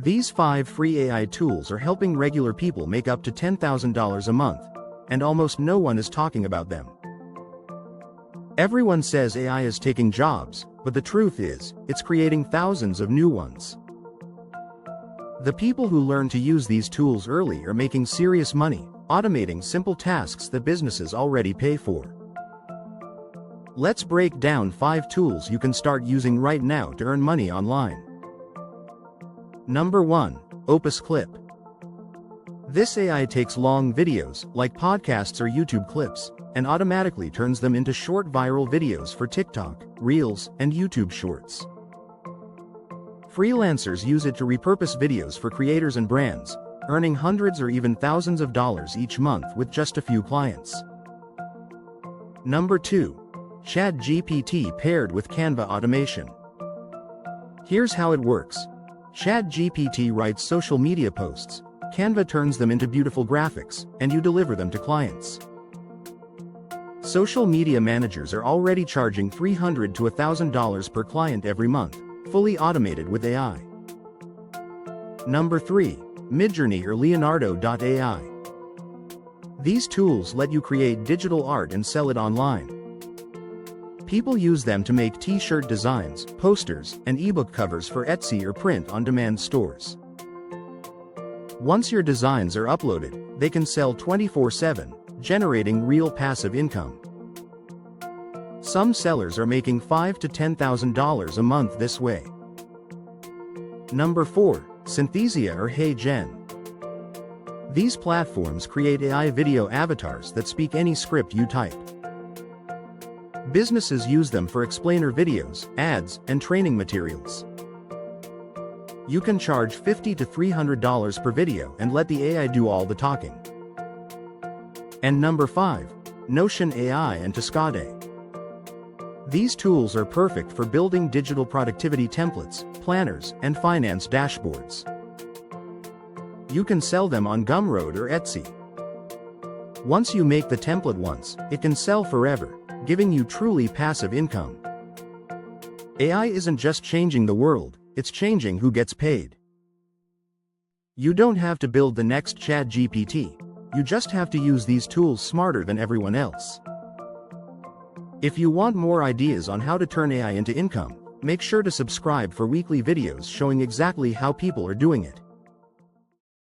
These 5 free AI tools are helping regular people make up to $10,000 a month, and almost no one is talking about them. Everyone says AI is taking jobs, but the truth is, it's creating thousands of new ones. The people who learn to use these tools early are making serious money, automating simple tasks that businesses already pay for. Let's break down 5 tools you can start using right now to earn money online. Number 1. Opus Clip. This AI takes long videos, like podcasts or YouTube clips, and automatically turns them into short viral videos for TikTok, Reels, and YouTube Shorts. Freelancers use it to repurpose videos for creators and brands, earning hundreds or even thousands of dollars each month with just a few clients. Number 2. ChatGPT paired with Canva automation. Here's how it works. ChatGPT writes social media posts, Canva turns them into beautiful graphics, and you deliver them to clients. Social media managers are already charging $300 to $1,000 per client every month, fully automated with AI. Number 3. Midjourney or Leonardo.ai. These tools let you create digital art and sell it online. People use them to make t-shirt designs, posters, and ebook covers for Etsy or print-on-demand stores. Once your designs are uploaded, they can sell 24/7, generating real passive income. Some sellers are making $5,000 to $10,000 a month this way. Number 4. Synthesia or HeyGen. These platforms create AI video avatars that speak any script you type. Businesses use them for explainer videos, ads, and training materials. You can charge $50 to $300 per video and let the AI do all the talking. And number 5. Notion AI and Tuscade. These tools are perfect for building digital productivity templates, planners, and finance dashboards. You can sell them on Gumroad or Etsy. Once you make the template once, it can sell forever, giving you truly passive income. AI isn't just changing the world, it's changing who gets paid. You don't have to build the next ChatGPT, you just have to use these tools smarter than everyone else. If you want more ideas on how to turn AI into income, make sure to subscribe for weekly videos showing exactly how people are doing it.